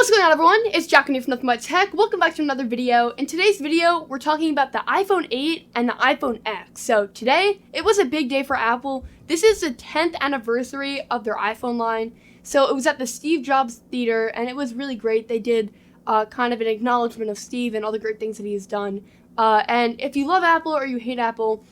What's going on, everyone? It's Jack and you from Nothing But Tech. Welcome back to another video. In today's video, we're talking about the iPhone 8 and the iPhone X. So today, it was a big day for Apple. This is the 10th anniversary of their iPhone line. So it was at the Steve Jobs Theater, and it was really great. They did kind of an acknowledgement of Steve and all the great things that he's done. And if you love Apple or you hate Apple,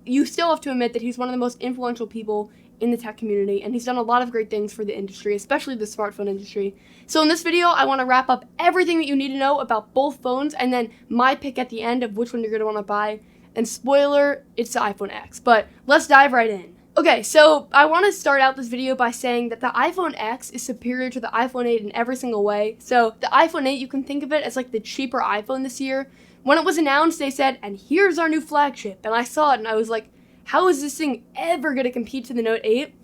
you still have to admit that he's one of the most influential people in the tech community, and he's done a lot of great things for the industry, especially the smartphone industry. So in this video, I want to wrap up everything that you need to know about both phones, and then my pick at the end of which one you're going to want to buy. And spoiler, it's the iPhone X, but let's dive right in. Okay, so I want to start out this video by saying that the iPhone X is superior to the iPhone 8 in every single way. So the iPhone 8, you can think of it as like the cheaper iPhone this year. When it was announced, they said, and here's our new flagship, and I saw it and I was like, how is this thing ever going to compete to the Note 8?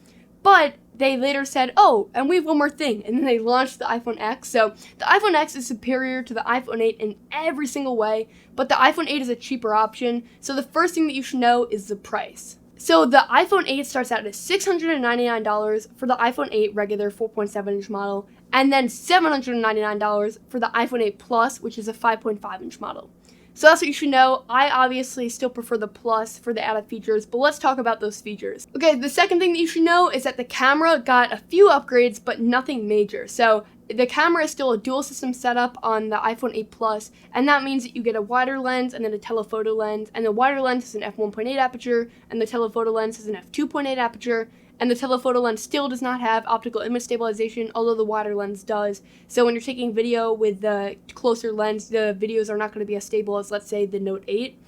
But they later said, oh, and we have one more thing. And then they launched the iPhone X. So the iPhone X is superior to the iPhone 8 in every single way. But the iPhone 8 is a cheaper option. So the first thing that you should know is the price. So the iPhone 8 starts out at $699 for the iPhone 8 regular 4.7-inch model. And then $799 for the iPhone 8 Plus, which is a 5.5-inch model. So that's what you should know. I obviously still prefer the Plus for the added features, but let's talk about those features. Okay, the second thing that you should know is that the camera got a few upgrades, but nothing major. So the camera is still a dual system setup on the iPhone 8 Plus, and that means that you get a wider lens and then a telephoto lens, and the wider lens is an f1.8 aperture, and the telephoto lens is an f2.8 aperture. And the telephoto lens still does not have optical image stabilization, although the wider lens does. So when you're taking video with the closer lens, the videos are not going to be as stable as, let's say, the Note 8.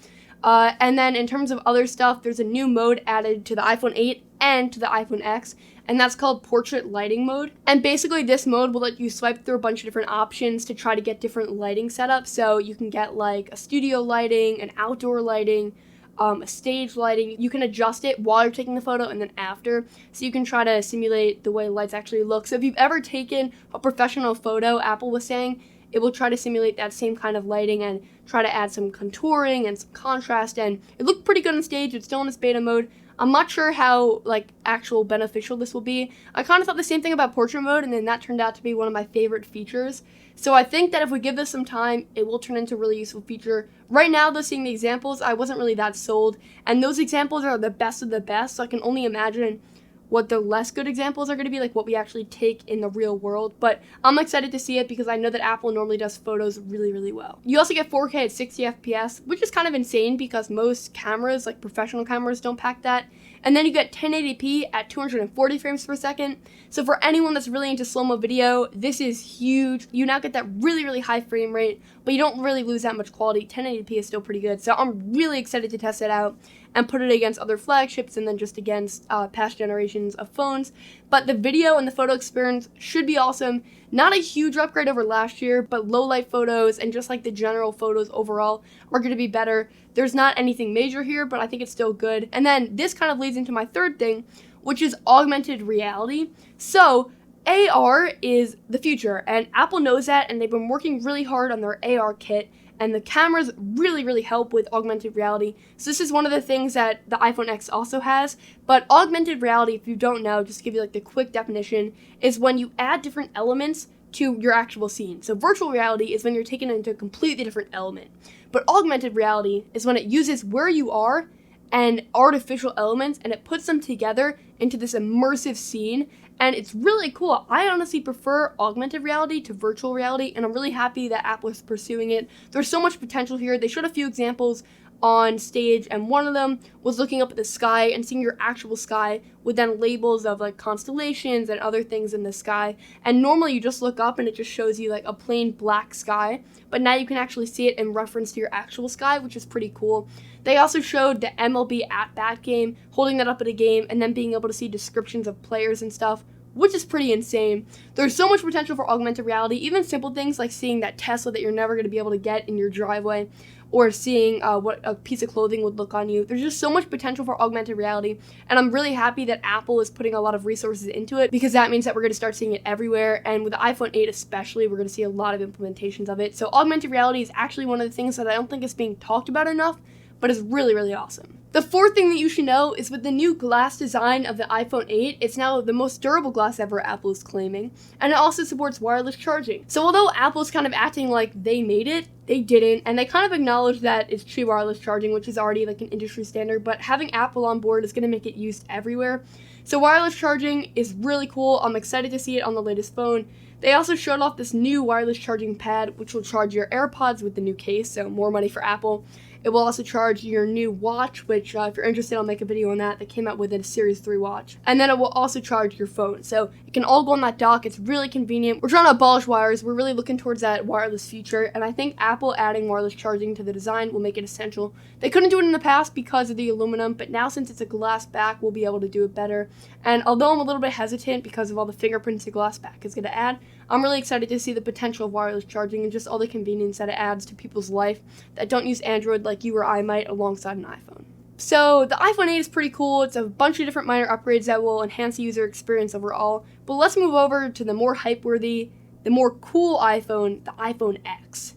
And then in terms of other stuff, there's a new mode added to the iPhone 8 and to the iPhone X, and that's called Portrait Lighting Mode. And basically this mode will let you swipe through a bunch of different options to try to get different lighting setups. So you can get like a studio lighting, an outdoor lighting, a stage lighting. You can adjust it while you're taking the photo and then after, so you can try to simulate the way lights actually look. So if you've ever taken a professional photo, Apple was saying, it will try to simulate that same kind of lighting and try to add some contouring and some contrast, and it looked pretty good on stage. It's still in its beta mode. I'm not sure how actual beneficial this will be. I kind of thought the same thing about portrait mode, and then that turned out to be one of my favorite features. So I think that if we give this some time, it will turn into a really useful feature. Right now, though, seeing the examples, I wasn't really that sold, and those examples are the best of the best, so I can only imagine what the less good examples are going to be, like what we actually take in the real world. But I'm excited to see it because I know that Apple normally does photos really, really well. You also get 4K at 60 FPS, which is kind of insane because most cameras, like professional cameras, don't pack that. And then you get 1080p at 240 frames per second. So for anyone that's really into slow-mo video, this is huge. You now get that really, really high frame rate, but you don't really lose that much quality. 1080p is still pretty good. So I'm really excited to test it out and put it against other flagships and then just against past generations of phones. But the video and the photo experience should be awesome. Not a huge upgrade over last year, but low light photos and just like the general photos overall are going to be better. There's not anything major here, but I think it's still good. And then this kind of leads into my third thing, which is augmented reality. So AR is the future, and Apple knows that, and they've been working really hard on their AR kit. And the cameras really, really help with augmented reality. So this is one of the things that the iPhone X also has. But augmented reality, if you don't know, just to give you like the quick definition, is when you add different elements to your actual scene. So virtual reality is when you're taken into a completely different element. But augmented reality is when it uses where you are and artificial elements, and it puts them together into this immersive scene. And it's really cool. I honestly prefer augmented reality to virtual reality, and I'm really happy that Apple is pursuing it. There's so much potential here. They showed a few examples on stage, and one of them was looking up at the sky and seeing your actual sky with then labels of like constellations and other things in the sky. And normally you just look up and it just shows you like a plain black sky, but now you can actually see it in reference to your actual sky, which is pretty cool. They also showed the MLB at-bat game, holding that up at a game, and then being able to see descriptions of players and stuff, which is pretty insane. There's so much potential for augmented reality, even simple things like seeing that Tesla that you're never going to be able to get in your driveway, or seeing what a piece of clothing would look on you. There's just so much potential for augmented reality, and I'm really happy that Apple is putting a lot of resources into it, because that means that we're going to start seeing it everywhere, and with the iPhone 8 especially, we're going to see a lot of implementations of it. So augmented reality is actually one of the things that I don't think is being talked about enough, but is really, really awesome. The fourth thing that you should know is with the new glass design of the iPhone 8, it's now the most durable glass ever, Apple is claiming, and it also supports wireless charging. So although Apple's kind of acting like they made it, they didn't, and they kind of acknowledge that it's true wireless charging, which is already like an industry standard, but having Apple on board is going to make it used everywhere. So wireless charging is really cool. I'm excited to see it on the latest phone. They also showed off this new wireless charging pad, which will charge your AirPods with the new case, so more money for Apple. It will also charge your new watch, which if you're interested, I'll make a video on that came out with a Series 3 watch. And then it will also charge your phone. So it can all go on that dock. It's really convenient. We're trying to abolish wires. We're really looking towards that wireless future. And I think Apple adding wireless charging to the design will make it essential. They couldn't do it in the past because of the aluminum, but now since it's a glass back, we'll be able to do it better. And although I'm a little bit hesitant because of all the fingerprints the glass back is going to add, I'm really excited to see the potential of wireless charging and just all the convenience that it adds to people's life that don't use Android like you or I might alongside an iPhone. So the iPhone 8 is pretty cool. It's a bunch of different minor upgrades that will enhance the user experience overall. But let's move over to the more hype-worthy, the more cool iPhone, the iPhone X.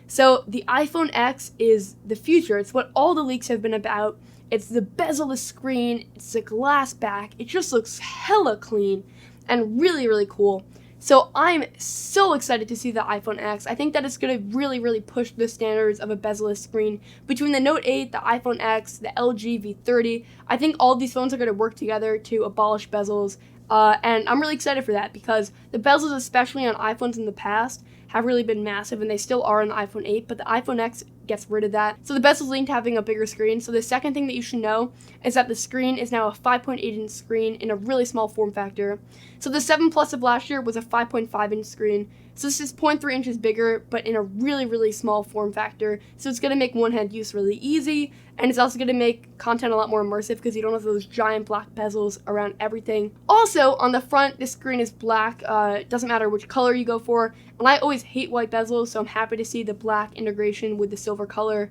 So the iPhone X is the future. It's what all the leaks have been about. It's the bezel-less screen. It's the glass back. It just looks hella clean and really, really cool. So I'm so excited to see the iPhone X. I think that it's going to really, really push the standards of a bezel-less screen. Between the Note 8, the iPhone X, the LG V30, I think all these phones are going to work together to abolish bezels. And I'm really excited for that because the bezels, especially on iPhones in the past, have really been massive, and they still are on the iPhone 8, but the iPhone X gets rid of that. So the bezel's linked to having a bigger screen. So the second thing that you should know is that the screen is now a 5.8-inch screen in a really small form factor. So the 7 Plus of last year was a 5.5-inch screen. So this is 0.3 inches bigger, but in a really, really small form factor. So it's going to make one-hand use really easy, and it's also going to make content a lot more immersive because you don't have those giant black bezels around everything. Also, on the front, this screen is black. It doesn't matter which color you go for, and I always hate white bezels, so I'm happy to see the black integration with the silver color.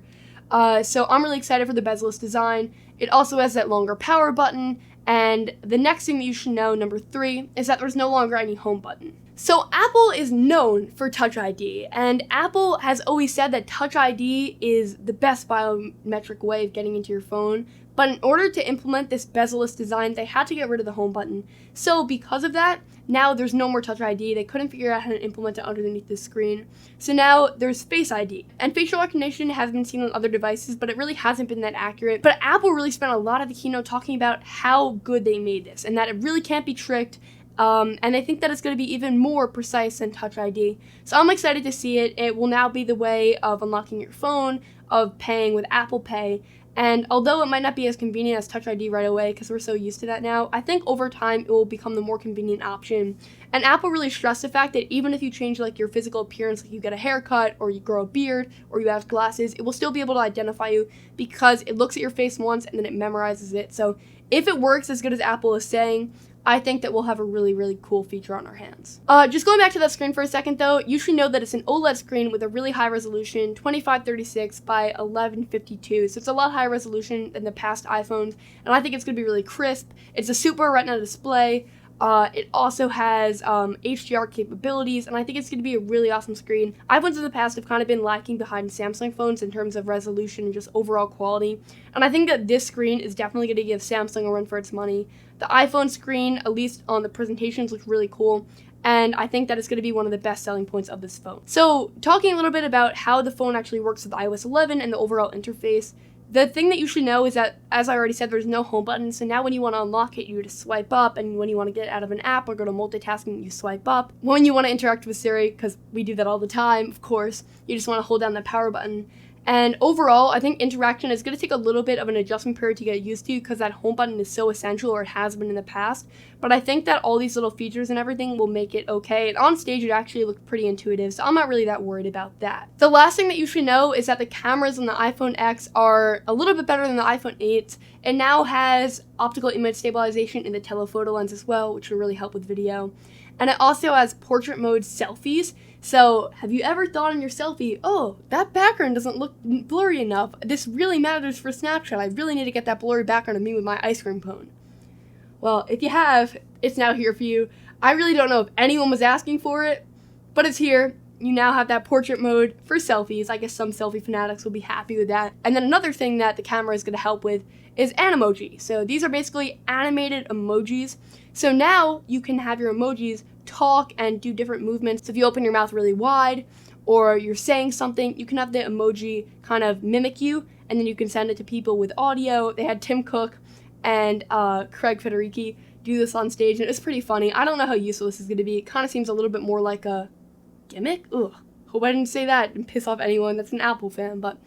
So I'm really excited for the bezel-less design. It also has that longer power button, and the next thing that you should know, number 3, is that there's no longer any home button. So Apple is known for Touch ID, and Apple has always said that Touch ID is the best biometric way of getting into your phone. But in order to implement this bezel-less design, they had to get rid of the home button. So because of that, now there's no more Touch ID. They couldn't figure out how to implement it underneath the screen. So now there's Face ID. And facial recognition has been seen on other devices, but it really hasn't been that accurate. But Apple really spent a lot of the keynote talking about how good they made this, and that it really can't be tricked. And I think that it's going to be even more precise than Touch ID. So I'm excited to see it. It will now be the way of unlocking your phone, of paying with Apple Pay. And although it might not be as convenient as Touch ID right away because we're so used to that now, I think over time it will become the more convenient option. And Apple really stressed the fact that even if you change like your physical appearance, like you get a haircut or you grow a beard or you have glasses, it will still be able to identify you because it looks at your face once and then it memorizes it. So if it works as good as Apple is saying, I think that we'll have a really, really cool feature on our hands. Just going back to that screen for a second though, you should know that it's an OLED screen with a really high resolution, 2536 by 1152. So it's a lot higher resolution than the past iPhones, and I think it's gonna be really crisp. It's a Super Retina display. It also has HDR capabilities, and I think it's going to be a really awesome screen. iPhones in the past have kind of been lacking behind Samsung phones in terms of resolution and just overall quality, and I think that this screen is definitely going to give Samsung a run for its money. The iPhone screen, at least on the presentations, looks really cool, and I think that it's going to be one of the best selling points of this phone. So, talking a little bit about how the phone actually works with iOS 11 and the overall interface, the thing that you should know is that, as I already said, there's no home button, so now when you want to unlock it, you just swipe up, and when you want to get out of an app or go to multitasking, you swipe up. When you want to interact with Siri, because we do that all the time, of course, you just want to hold down the power button. And overall, I think interaction is going to take a little bit of an adjustment period to get used to because that home button is so essential, or it has been in the past. But I think that all these little features and everything will make it okay. And on stage, it actually looked pretty intuitive, so I'm not really that worried about that. The last thing that you should know is that the cameras on the iPhone X are a little bit better than the iPhone 8. It now has optical image stabilization in the telephoto lens as well, which will really help with video. And it also has portrait mode selfies. So have you ever thought in your selfie, oh, that background doesn't look blurry enough. This really matters for Snapchat. I really need to get that blurry background of me with my ice cream cone. Well, if you have, it's now here for you. I really don't know if anyone was asking for it, but it's here. you now have that portrait mode for selfies. I guess some selfie fanatics will be happy with that. And then another thing that the camera is going to help with is Animoji. So these are basically animated emojis. So now you can have your emojis talk and do different movements. So if you open your mouth really wide or you're saying something, you can have the emoji kind of mimic you, and then you can send it to people with audio. They had Tim Cook and Craig Federighi do this on stage, and it was pretty funny. I don't know how useful this is going to be. It kind of seems a little bit more like a gimmick. Ugh. Hope I didn't say that and piss off anyone that's an Apple fan, but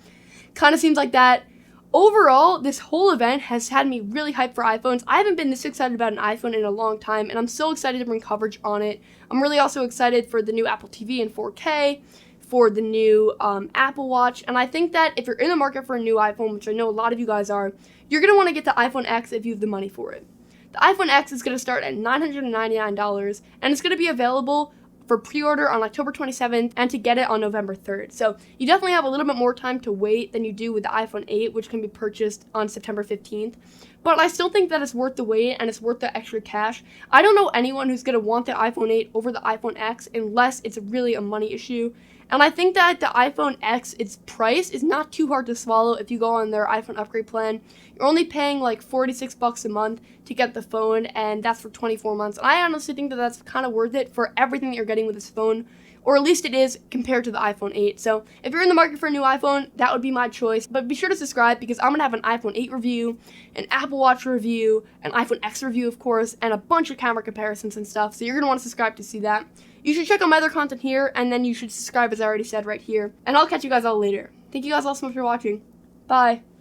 kind of seems like that. Overall, this whole event has had me really hyped for iPhones. I haven't been this excited about an iPhone in a long time, and I'm so excited to bring coverage on it. I'm really also excited for the new Apple TV in 4K, for the new Apple Watch, and I think that if you're in the market for a new iPhone, which I know a lot of you guys are, you're going to want to get the iPhone X if you have the money for it. The iPhone X is going to start at $999, and it's going to be available for pre-order on October 27th and to get it on November 3rd. So you definitely have a little bit more time to wait than you do with the iPhone 8, which can be purchased on September 15th. But I still think that it's worth the wait and it's worth the extra cash. I don't know anyone who's going to want the iPhone 8 over the iPhone X unless it's really a money issue. And I think that the iPhone X, its price is not too hard to swallow if you go on their iPhone upgrade plan. You're only paying like $46 a month to get the phone, and that's for 24 months. And I honestly think that that's kind of worth it for everything that you're getting with this phone, or at least it is compared to the iPhone 8. So if you're in the market for a new iPhone, that would be my choice. But be sure to subscribe because I'm going to have an iPhone 8 review, an Apple Watch review, an iPhone X review, of course, and a bunch of camera comparisons and stuff. So you're going to want to subscribe to see that. You should check out my other content here, and then you should subscribe, as I already said, right here. And I'll catch you guys all later. Thank you guys all so much for watching. Bye.